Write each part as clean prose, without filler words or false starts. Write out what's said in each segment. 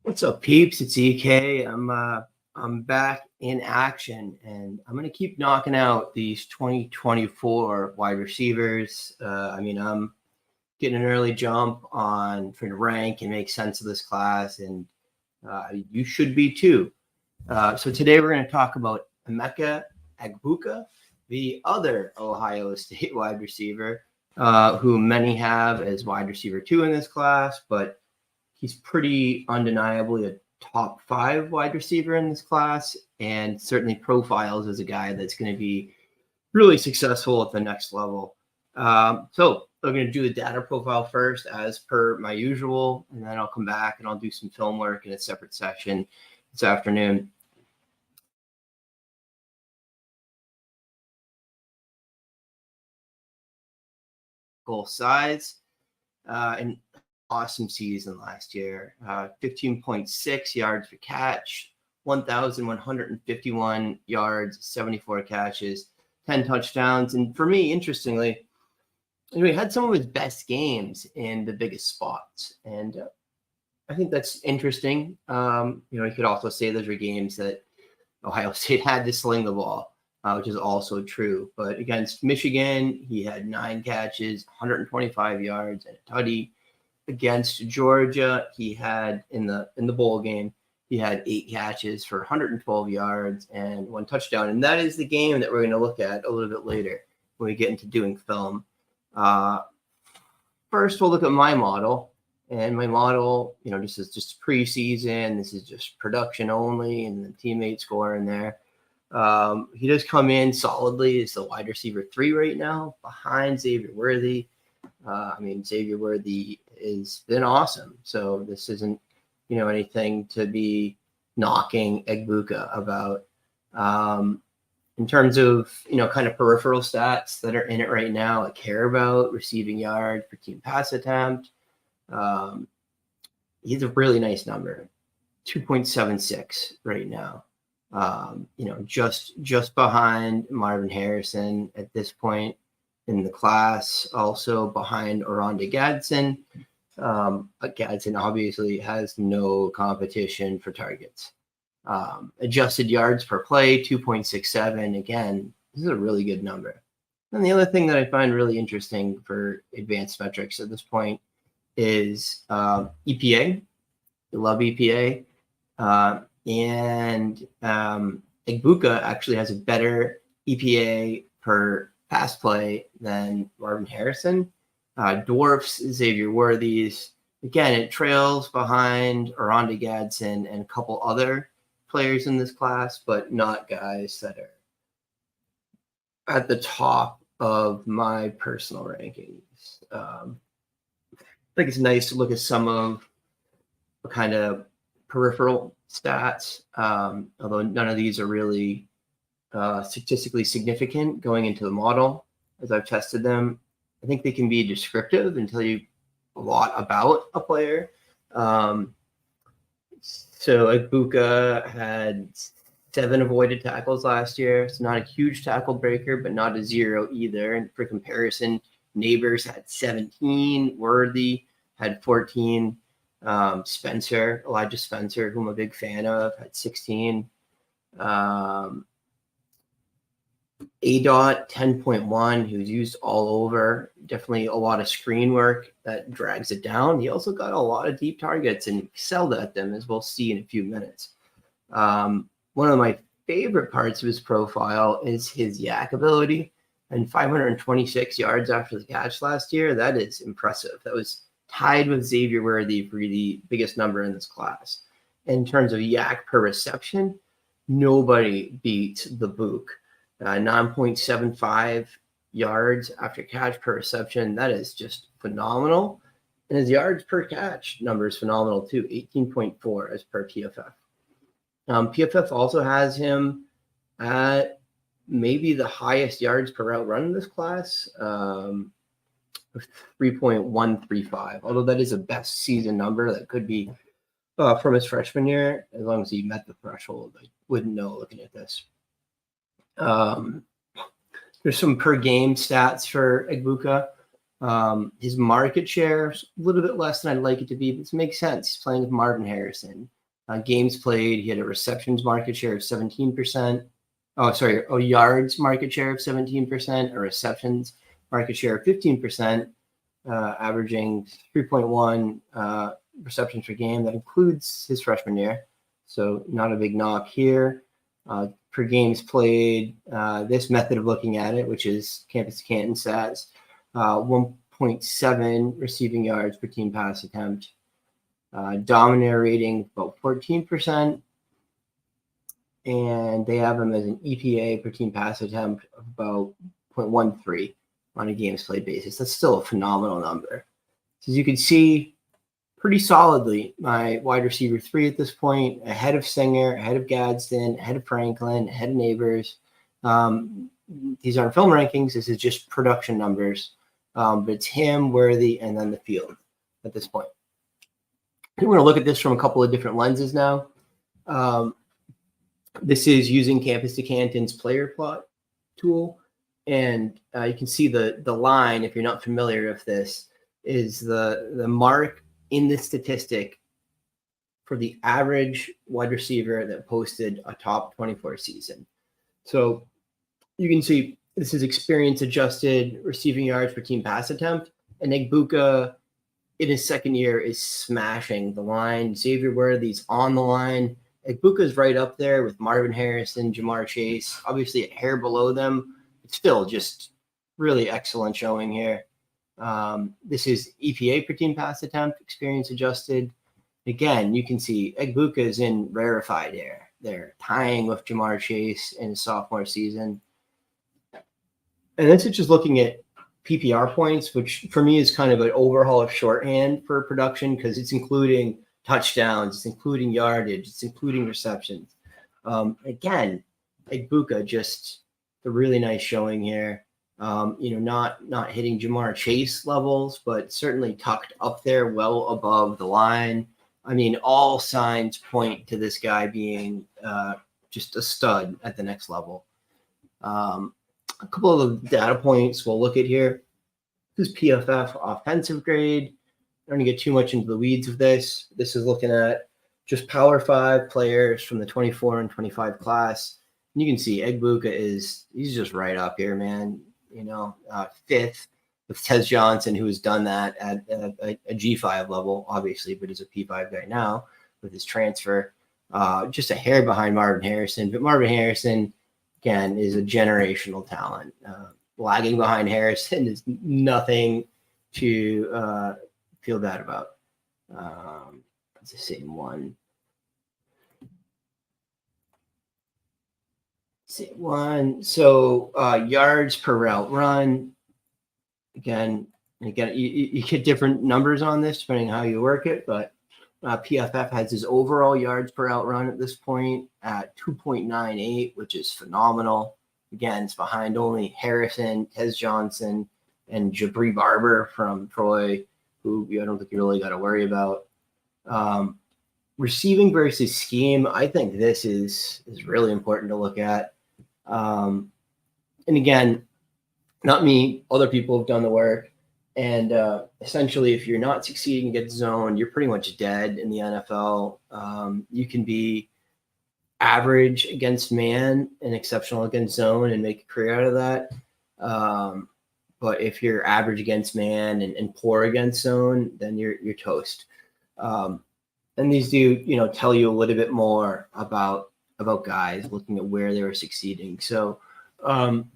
What's up, peeps? It's EK. I'm back in action, and I'm gonna keep knocking out these 2024 wide receivers. I'm getting an early jump on trying to rank and make sense of this class, and you should be too. So today we're going to talk about Emeka Egbuka, the other Ohio State wide receiver, who many have as wide receiver 2 in this class, but he's pretty undeniably a top 5 wide receiver in this class, and certainly profiles as a guy that's going to be really successful at the next level. So I'm going to do the data profile first, as per my usual, and then I'll come back and I'll do some film work in a separate session this afternoon. Goal size, an awesome season last year. 15.6 yards per catch, 1,151 yards, 74 catches, 10 touchdowns. And for me, interestingly, he had some of his best games in the biggest spots. And I think that's interesting. You could also say those were games that Ohio State had to sling the ball, which is also true. But against Michigan, he had 9 catches, 125 yards, and a tutty. Against Georgia, he had in the bowl game, he had 8 catches for 112 yards and 1 touchdown. And that is the game that we're going to look at a little bit later when we get into doing film. First, we'll look at my model. And my model, this is just preseason. This is just production only, and the teammate score in there. He does come in solidly as the wide receiver 3 right now, behind Xavier Worthy. Xavier Worthy has been awesome. So this isn't, anything to be knocking Egbuka about. In terms of, kind of peripheral stats that are in it right now, I care about receiving yards per team pass attempt. He's a really nice number, 2.76 right now. Just behind Marvin Harrison at this point in the class, also behind Oronde Gadsden. Gadsden obviously has no competition for targets. Adjusted yards per play, 2.67. Again, this is a really good number. And the other thing that I find really interesting for advanced metrics at this point is EPA. I love EPA. And Egbuka actually has a better EPA per pass play than Marvin Harrison. Dwarfs Xavier Worthy's. Again, it trails behind Oronde Gadsden and a couple other players in this class, but not guys that are at the top of my personal rankings. I think it's nice to look at some of the kind of peripheral stats, although none of these are really statistically significant going into the model as I've tested them. I think they can be descriptive and tell you a lot about a player. So Egbuka had 7 avoided tackles last year. It's not a huge tackle breaker, but not a 0 either. And for comparison, Neighbors had 17, Worthy had 14, Elijah Spencer, who I'm a big fan of, had 16. ADOT 10.1, who's used all over. Definitely a lot of screen work that drags it down. He also got a lot of deep targets and excelled at them, as we'll see in a few minutes. One of my favorite parts of his profile is his yak ability, and 526 yards after the catch last year. That is impressive. That was tied with Xavier Worthy for the biggest number in this class. In terms of yak per reception, nobody beats the Book. 9.75 yards after catch per reception. That is just phenomenal. And his yards per catch number is phenomenal too, 18.4 as per PFF. PFF also has him at maybe the highest yards per route run in this class, 3.135. Although that is a best season number, that could be from his freshman year. As long as he met the threshold, I wouldn't know looking at this. There's some per game stats for Egbuka. His market share is a little bit less than I'd like it to be, but it makes sense. He's playing with Marvin Harrison. Games played, he had a receptions market share of 17%. Yards market share of 17%, a receptions market share of 15%, averaging 3.1 receptions per game. That includes his freshman year, so not a big knock here. Per games played, this method of looking at it, which is Campus Canton stats, 1.7 receiving yards per team pass attempt. Dominator rating about 14%, and they have him as an EPA per team pass attempt of about 0.13 on a games played basis. That's still a phenomenal number. So as you can see, pretty solidly, my wide receiver 3 at this point, ahead of Singer, ahead of Gadsden, ahead of Franklin, ahead of Neighbors. These aren't film rankings. This is just production numbers. But it's him, Worthy, and then the field at this point. We're going to look at this from a couple of different lenses now. This is using Campus to Canton's player plot tool. And you can see the line, if you're not familiar with this, is the mark in the statistic for the average wide receiver that posted a top 24 season. So you can see this is experience adjusted receiving yards per team pass attempt. And Egbuka in his second year is smashing the line. Xavier Worthy's on the line. Egbuka's right up there with Marvin Harrison, Jamar Chase, obviously a hair below them. It's still just really excellent showing here. This is EPA per team pass attempt, experience adjusted. Again, you can see Egbuka is in rarefied air. They're tying with Jamar Chase in his sophomore season. And this is just looking at PPR points, which for me is kind of an overhaul of shorthand for production because it's including touchdowns, it's including yardage, it's including receptions. Again, Egbuka, just a really nice showing here. Not hitting Jamar Chase levels, but certainly tucked up there well above the line. I mean, all signs point to this guy being just a stud at the next level. A couple of data points we'll look at here. This is PFF offensive grade. I don't want to get too much into the weeds of this. This is looking at just Power 5 players from the 24 and 25 class. And you can see Egbuka he's just right up here, man. Fifth with Tez Johnson, who has done that at a G5 level, obviously, but is a P5 guy now with his transfer. Just a hair behind Marvin Harrison. But Marvin Harrison, again, is a generational talent. Lagging behind Harrison is nothing to feel bad about. It's the same one. So yards per route run. Again, you get different numbers on this depending on how you work it, but PFF has his overall yards per route run at this point at 2.98, which is phenomenal. Again, it's behind only Harrison, Tez Johnson, and Jabri Barber from Troy, who I don't think you really got to worry about. Receiving versus scheme, I think this is really important to look at. And again, not me, other people have done the work. And essentially, if you're not succeeding against zone, you're pretty much dead in the NFL. You can be average against man and exceptional against zone and make a career out of that. But if you're average against man and poor against zone, then you're toast. And these do, tell you a little bit more about guys, looking at where they were succeeding. So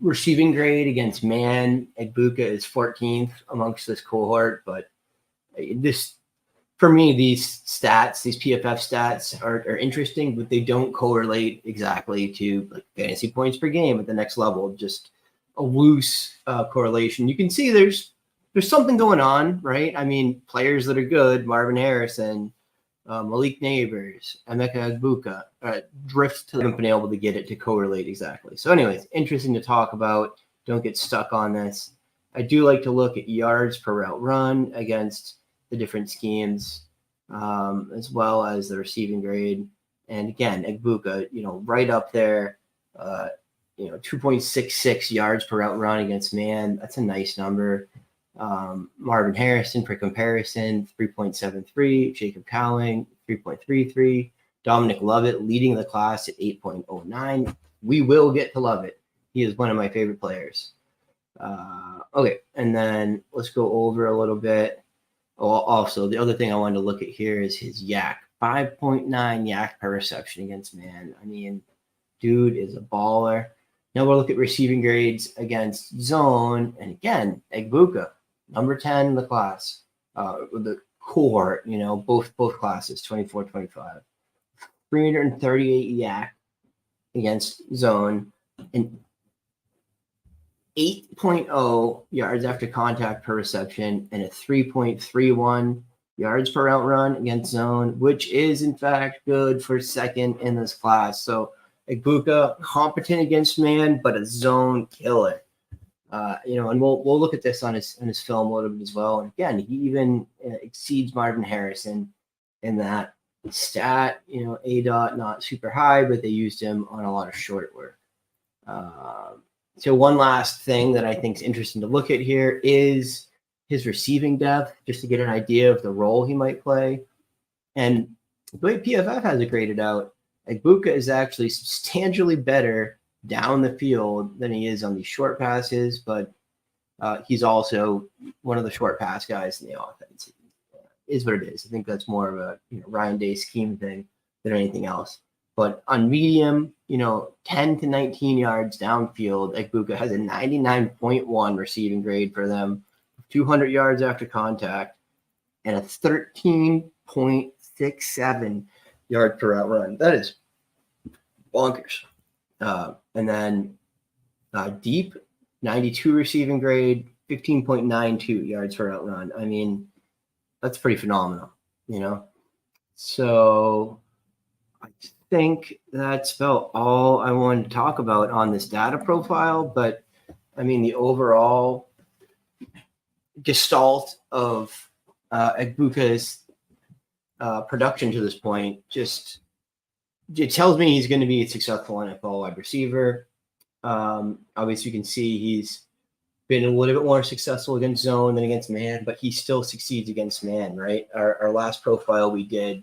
receiving grade against man, Egbuka is 14th amongst this cohort. But for me, these stats, these PFF stats are interesting, but they don't correlate exactly to like fantasy points per game at the next level. Just a loose correlation. You can see there's something going on, right? I mean, players that are good, Marvin Harrison, Malik Neighbors, Emeka Egbuka, drift to them, been able to get it to correlate exactly. So anyways, interesting to talk about. Don't get stuck on this. I do like to look at yards per route run against the different schemes, as well as the receiving grade. And again, Egbuka, right up there, 2.66 yards per route run against man. That's a nice number. Marvin Harrison, for comparison, 3.73. Jacob Cowling, 3.33. Dominic Lovett leading the class at 8.09. We will get to Lovett. He is one of my favorite players. Okay, and then let's go over a little bit. Oh, also, the other thing I wanted to look at here is his yak. 5.9 yak per reception against man. I mean, dude is a baller. Now we'll look at receiving grades against zone. And again, Egbuka, number 10 in the class, with the cohort, both classes, 24, 25. 338 yak against zone, and 8.0 yards after contact per reception, and a 3.31 yards per route run against zone, which is in fact good for second in this class. So Egbuka, competent against man, but a zone killer. And we'll look at this on his film a little bit as well. And again, he even exceeds Marvin Harrison in that stat. A dot not super high, but they used him on a lot of short work. So one last thing that I think is interesting to look at here is his receiving depth, just to get an idea of the role he might play. And the way PFF has it graded out, Egbuka is actually substantially better down the field than he is on these short passes, but he's also one of the short pass guys in the offense. It is what it is. I think that's more of a Ryan Day scheme thing than anything else. But on medium, 10 to 19 yards downfield, Egbuka has a 99.1 receiving grade for them, 200 yards after contact, and a 13.67 yard per route run. That is bonkers. And then deep, 92 receiving grade, 15.92 yards per route run. I mean, that's pretty phenomenal, So I think that's about all I wanted to talk about on this data profile. But I mean, the overall gestalt of Egbuka's production to this point it tells me he's going to be a successful NFL wide receiver. Obviously, you can see he's been a little bit more successful against zone than against man, but he still succeeds against man, right? Our last profile we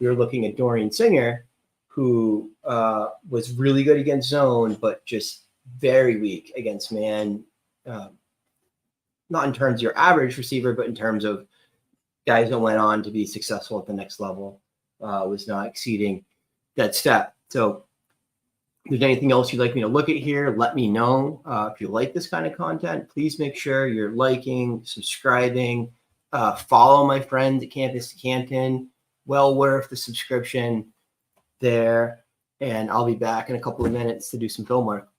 were looking at Dorian Singer, who was really good against zone, but just very weak against man. Not in terms of your average receiver, but in terms of guys that went on to be successful at the next level, was not exceeding that stat. So if there's anything else you'd like me to look at here, let me know. If you like this kind of content, please make sure you're liking, subscribing, follow my friends at Campus Canton. Well worth the subscription there. And I'll be back in a couple of minutes to do some film work.